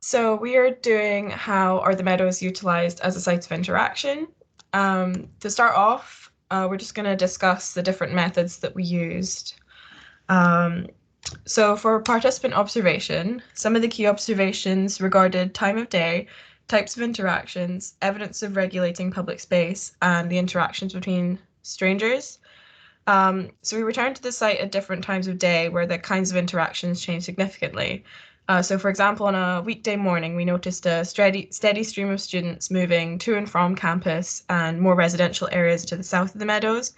So we are doing how are the meadows utilized as a site of interaction. To start off, we're just going to discuss the different methods that we used. Um, so for participant observation, some of the key observations regarded time of day, types of interactions, evidence of regulating public space, and the interactions between strangers. So we returned to the site at different times of day where the kinds of interactions changed significantly. So, for example, on a weekday morning, we noticed a steady stream of students moving to and from campus and more residential areas to the south of the meadows.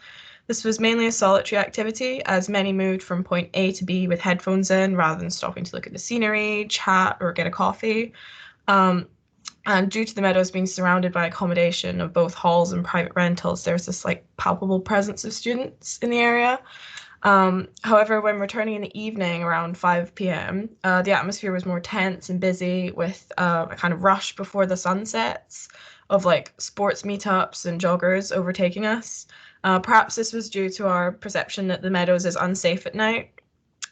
This was mainly a solitary activity, as many moved from point A to B with headphones in rather than stopping to look at the scenery, chat, or get a coffee. Um, and due to the meadows being surrounded by accommodation of both halls and private rentals, there's this like palpable presence of students in the area. However, when returning in the evening around 5 p.m., the atmosphere was more tense and busy with a kind of rush before the sun sets of like sports meetups and joggers overtaking us. Perhaps this was due to our perception that the meadows is unsafe at night.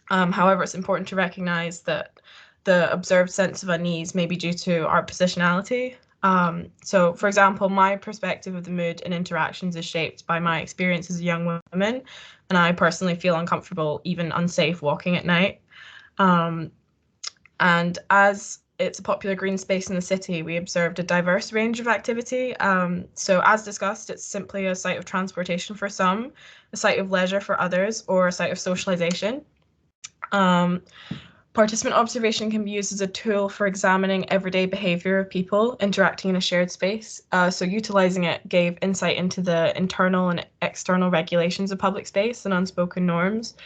However, it's important to recognize that the observed sense of unease may be due to our positionality. So, for example, my perspective of the mood and interactions is shaped by my experience as a young woman, and I personally feel uncomfortable, even unsafe, walking at night. Um, and as it's a popular green space in the city, we observed a diverse range of activity. So, as discussed, it's simply a site of transportation for some, a site of leisure for others, or a site of socialization. Um, Participant observation can be used as a tool for examining everyday behavior of people interacting in a shared space. So, utilizing it gave insight into the internal and external regulations of public space and unspoken norms.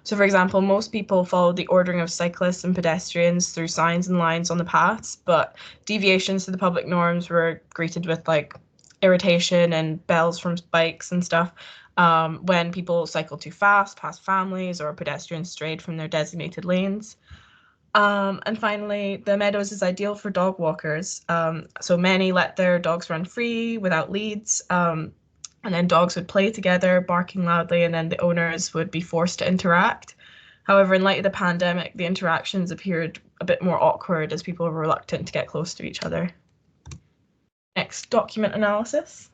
So, for example, most people followed the ordering of cyclists and pedestrians through signs and lines on the paths, but deviations to the public norms were greeted with like irritation and bells from bikes and stuff. When people cycled too fast past families or pedestrians strayed from their designated lanes. And finally, the meadows is ideal for dog walkers. So many let their dogs run free without leads. And then dogs would play together, barking loudly, and then the owners would be forced to interact. However, in light of the pandemic, the interactions appeared a bit more awkward as people were reluctant to get close to each other. Next, document analysis.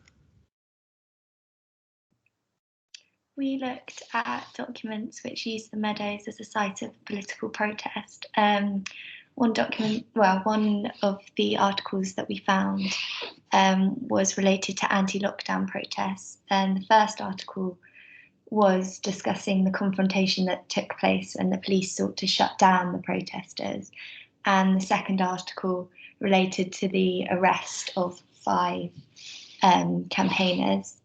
We looked at documents which used the meadows as a site of political protest. One of the articles that we found was related to anti-lockdown protests. And the first article was discussing the confrontation that took place when the police sought to shut down the protesters. And the second article related to the arrest of 5 campaigners.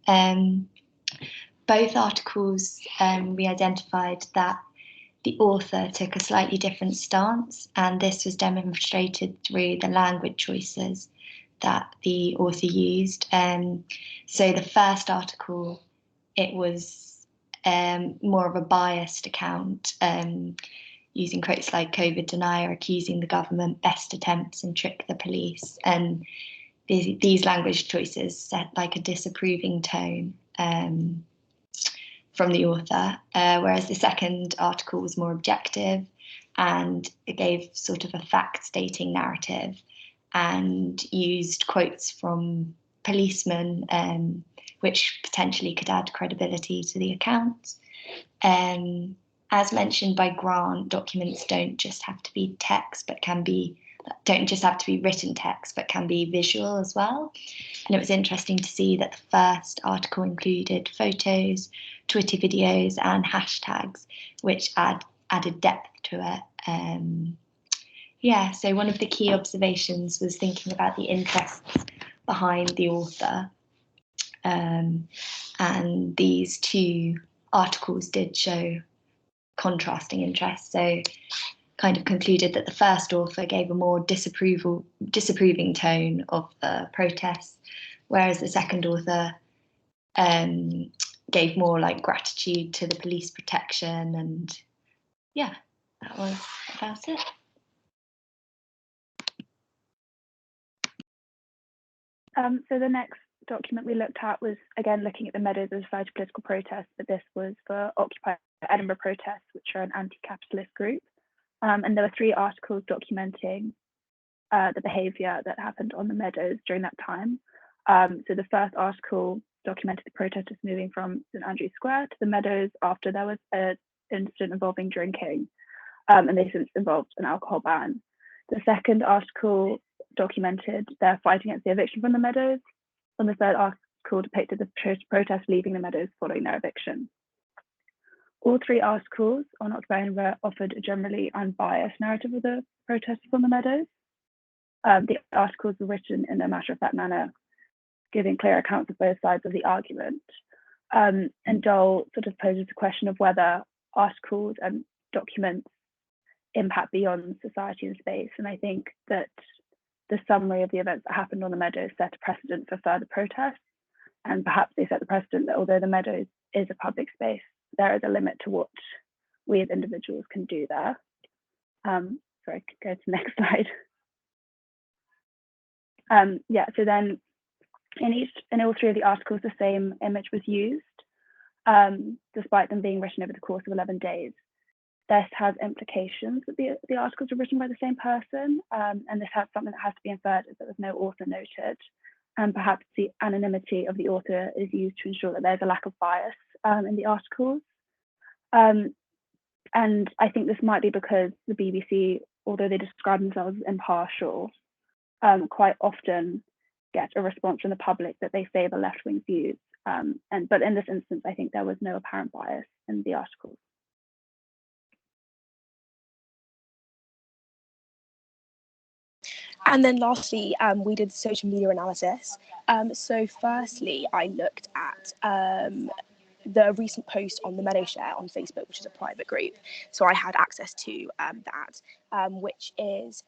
Both articles, we identified that the author took a slightly different stance, and this was demonstrated through the language choices that the author used. So the first article, it was more of a biased account, using quotes like COVID denier, accusing the government, best attempts and trick the police. And these language choices set like a disapproving tone from the author, whereas the second article was more objective and it gave sort of a fact-stating narrative and used quotes from policemen, which potentially could add credibility to the account. As mentioned by Grant, documents don't just have to be text, but don't just have to be written text, but can be visual as well. And it was interesting to see that the first article included photos, Twitter videos, and hashtags, which added depth to it. So one of the key observations was thinking about the interests behind the author. And these two articles did show contrasting interests. So kind of concluded that the first author gave a more disapproving tone of the protests, whereas the second author gave more like gratitude to the police protection. And yeah, that was about it. So the next document we looked at was, again, looking at the meadows as a site of political protest, but this was for Occupy Edinburgh protests, which are an anti-capitalist group. And there were 3 articles documenting the behaviour that happened on the meadows during that time. So the first article documented the protesters moving from St Andrew's Square to the meadows after there was an incident involving drinking, and they since involved an alcohol ban. The second article documented their fight against the eviction from the meadows, and the third article depicted the protest leaving the meadows following their eviction. All three articles on Occupy Edinburgh offered a generally unbiased narrative of the protesters on the meadows. The articles were written in a matter-of-fact manner, giving clear accounts of both sides of the argument. And Dole sort of poses the question of whether articles and documents impact beyond society and space. And I think that the summary of the events that happened on the meadows set a precedent for further protests. And perhaps they set the precedent that although the meadows is a public space, there is a limit to what we as individuals can do there. Sorry, I could go to the next slide. So then in all three of the articles, the same image was used, despite them being written over the course of 11 days. This has implications that the articles were written by the same person, and this has something that has to be inferred as there was no author noted. And perhaps the anonymity of the author is used to ensure that there's a lack of bias in the articles. And I think this might be because the BBC, although they describe themselves as impartial, quite often get a response from the public that they favour left-wing views. But in this instance, I think there was no apparent bias in the articles. And then lastly, we did social media analysis. So firstly, I looked at the recent post on the Meadow Share on Facebook, which is a private group. So I had access to that, which is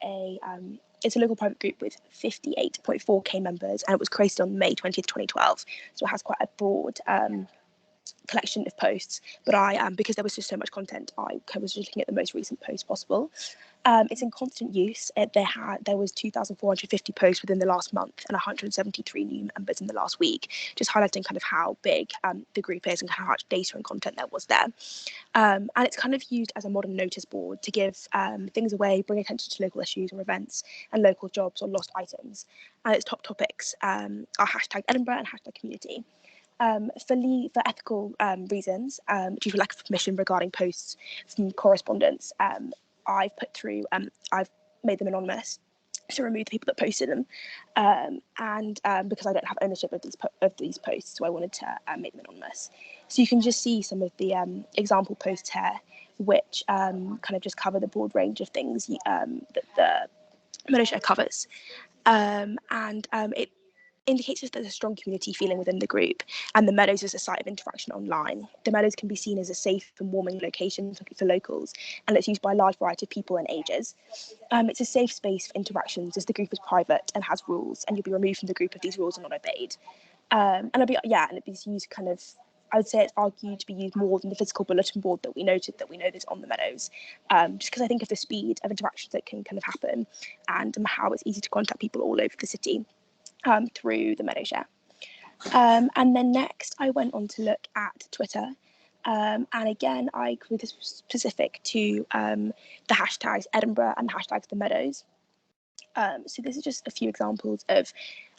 it's a local private group with 58.4k members, and it was created on May 20th, 2012. So it has quite a broad collection of posts, but because there was just so much content, I was just looking at the most recent post possible. It's in constant use. There was 2,450 posts within the last month and 173 new members in the last week, just highlighting kind of how big the group is and how much data and content there was there. And it's kind of used as a modern notice board to give things away, bring attention to local issues or events and local jobs or lost items. And its top topics are hashtag Edinburgh and hashtag community. For ethical reasons, due to lack of permission regarding posts from correspondence, I've made them anonymous to remove the people that posted them, and because I don't have ownership of these posts, so I wanted to make them anonymous. So you can just see some of the example posts here, which kind of just cover the broad range of things that the Meadow Share covers, and it indicates that there's a strong community feeling within the group, and the Meadows is a site of interaction online. The Meadows can be seen as a safe and warming location for locals, and it's used by a large variety of people and ages. It's a safe space for interactions as the group is private and has rules, and you'll be removed from the group if these rules are not obeyed. And it's used kind of, I would say it's argued to be used more than the physical bulletin board that we noted that we know that's on the Meadows, just because I think of the speed of interactions that can kind of happen and how it's easy to contact people all over the city through the Meadow Share. And then next I went on to look at Twitter, and again I created this specific to the hashtags Edinburgh and the hashtags the Meadows. So this is just a few examples of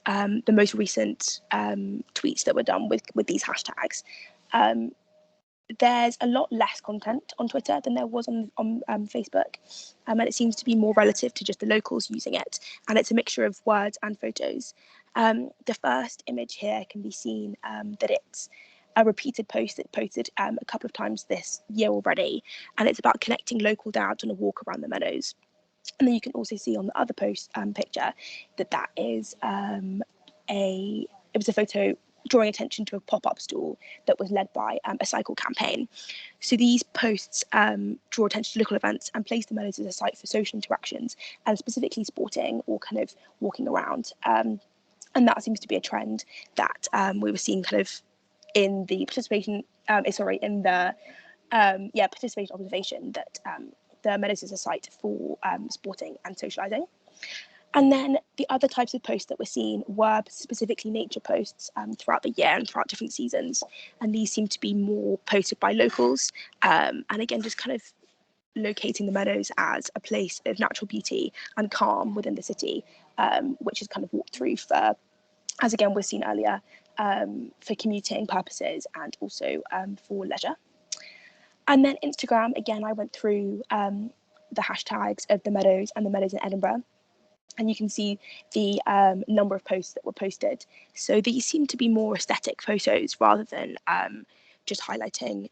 the most recent tweets that were done with these hashtags. There's a lot less content on Twitter than there was on Facebook, and it seems to be more relative to just the locals using it, and it's a mixture of words and photos. The first image here can be seen that it's a repeated post that posted a couple of times this year already, and it's about connecting local dads on a walk around the Meadows. And then you can also see on the other post picture that is it was a photo drawing attention to a pop-up stall that was led by a cycle campaign. So these posts draw attention to local events and place the Meadows as a site for social interactions, and specifically sporting or kind of walking around. And that seems to be a trend that we were seeing kind of in the participation observation that the Meadows is a site for sporting and socialising. And then the other types of posts that we're seeing were specifically nature posts throughout the year and throughout different seasons. And these seem to be more posted by locals. And again, just kind of locating the meadows as a place of natural beauty and calm within the city, which is kind of walked through for, as again was seen earlier, for commuting purposes and also for leisure. And then Instagram, again, I went through the hashtags of the meadows and the meadows in Edinburgh, and you can see the number of posts that were posted. So these seem to be more aesthetic photos rather than just highlighting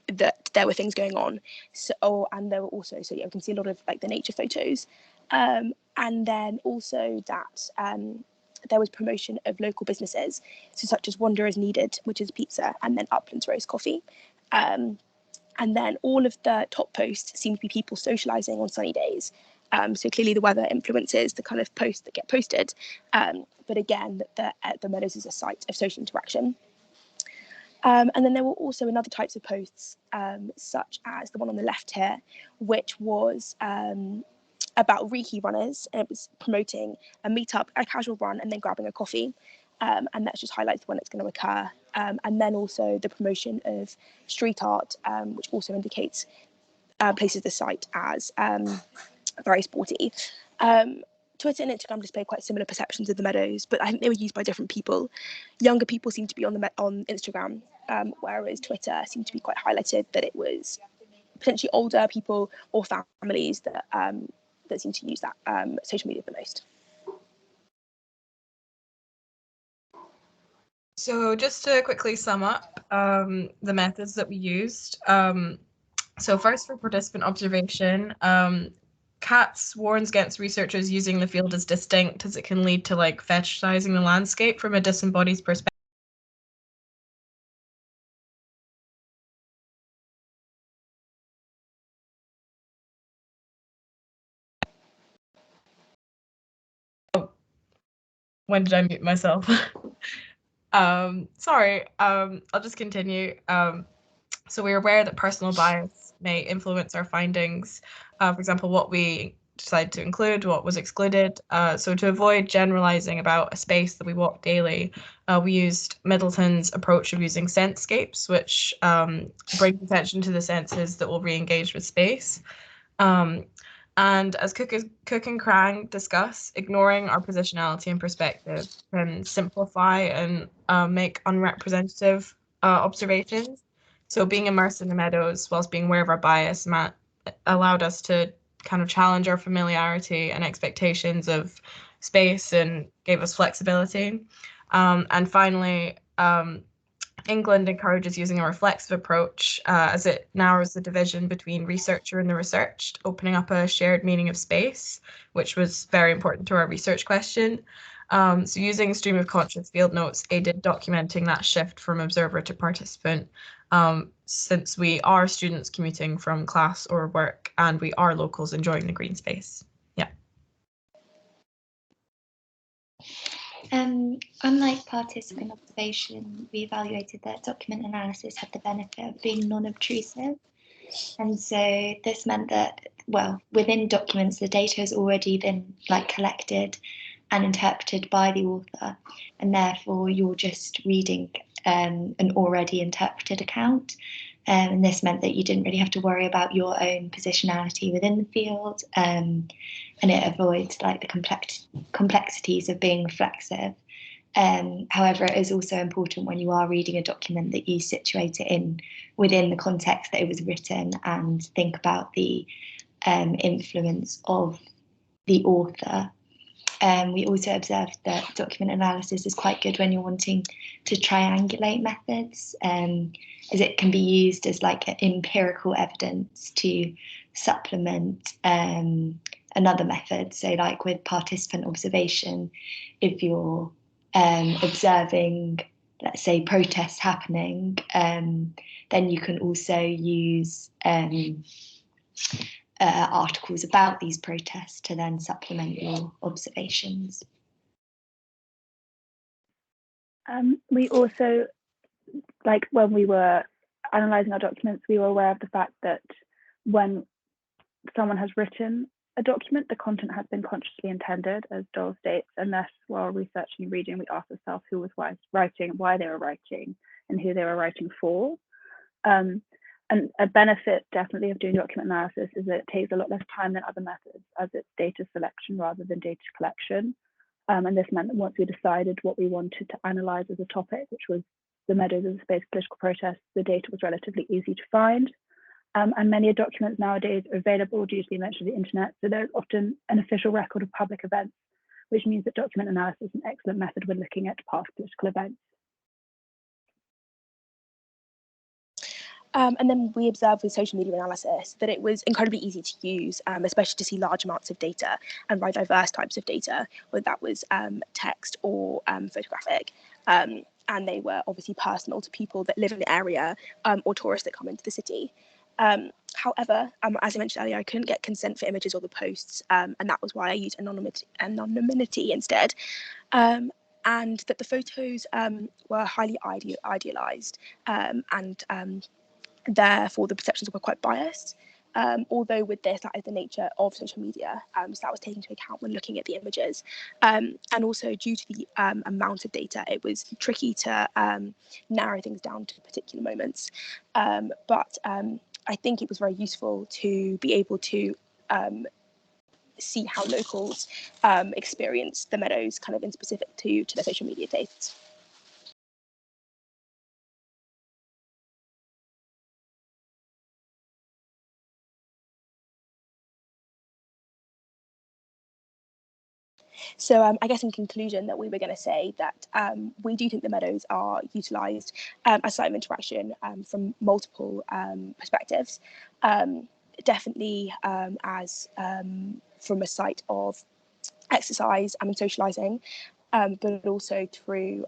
that there were things going on. So, and there were also, so yeah, we can see a lot of like the nature photos. And then also that there was promotion of local businesses, so such as Wanderers Needed, which is pizza, and then Uplands Roast Coffee. And then all of the top posts seem to be people socialising on sunny days. So clearly the weather influences the kind of posts that get posted. But again, the Meadows is a site of social interaction. And then there were also another types of posts, such as the one on the left here, which was about Reiki runners, and it was promoting a meetup, a casual run, and then grabbing a coffee. And that just highlights when it's going to occur. And then also the promotion of street art, which also indicates places the site as very sporty. Twitter and Instagram display quite similar perceptions of the meadows, but I think they were used by different people. Younger people seem to be on Instagram, whereas Twitter seemed to be quite highlighted that it was potentially older people or families that that seem to use that social media the most. So just to quickly sum up the methods that we used. So first, for participant observation, Katz warns against researchers using the field as distinct, as it can lead to like fetishizing the landscape from a disembodied perspective. When did I mute myself? Sorry, I'll just continue. So we're aware that personal bias may influence our findings. For example, what we decided to include, what was excluded. So to avoid generalizing about a space that we walk daily, we used Middleton's approach of using sensescapes, which brings attention to the senses that will re-engage with space. And as Cook and Krang discuss, ignoring our positionality and perspective can simplify and make unrepresentative observations. So being immersed in the meadows whilst being aware of our bias allowed us to kind of challenge our familiarity and expectations of space and gave us flexibility. And finally, England encourages using a reflexive approach as it narrows the division between researcher and the researched, opening up a shared meaning of space, which was very important to our research question. So using stream of conscious field notes aided documenting that shift from observer to participant, since we are students commuting from class or work and we are locals enjoying the green space. Yeah. Unlike participant observation, we evaluated that document analysis had the benefit of being non-obtrusive. And so this meant that, well, within documents, the data has already been collected and interpreted by the author, and therefore you're just reading an already interpreted account. And this meant that you didn't really have to worry about your own positionality within the field, and it avoids the complexities of being reflexive. However, it is also important when you are reading a document that you situate it within the context that it was written and think about the influence of the author. We also observed that document analysis is quite good when you're wanting to triangulate methods, as it can be used as empirical evidence to supplement another method. So with participant observation, if you're observing, let's say, protests happening, then you can also use articles about these protests to then supplement your observations. We also, when we were analysing our documents, we were aware of the fact that when someone has written a document, the content has been consciously intended, as Dole states, and thus while researching and reading, we asked ourselves who was writing, why they were writing, and who they were writing for. And a benefit definitely of doing document analysis is that it takes a lot less time than other methods, as it's data selection rather than data collection. And this meant that once we decided what we wanted to analyse as a topic, which was the Meadows as a space for political protest, the data was relatively easy to find. And many documents nowadays are available due to the invention of the internet, so there's often an official record of public events, which means that document analysis is an excellent method when looking at past political events. And then we observed with social media analysis that it was incredibly easy to use, especially to see large amounts of data and very diverse types of data, whether that was text or photographic. And they were obviously personal to people that live in the area or tourists that come into the city. However, as I mentioned earlier, I couldn't get consent for images or the posts, and that was why I used anonymity instead. And that the photos were highly idealized and therefore the perceptions were quite biased. Although with this, that is the nature of social media, so that was taken into account when looking at the images. And also due to the amount of data, it was tricky to narrow things down to particular moments. But I think it was very useful to be able to see how locals experience the Meadows kind of in specific to their social media tastes. So I guess in conclusion that we were going to say that we do think the Meadows are utilised as a site of interaction from multiple perspectives. Definitely as from a site of exercise and socialising, but also through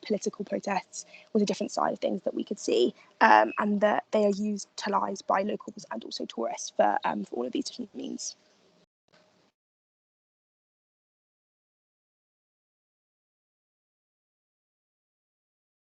political protests was a different side of things that we could see, and that they are utilised by locals and also tourists for all of these different means.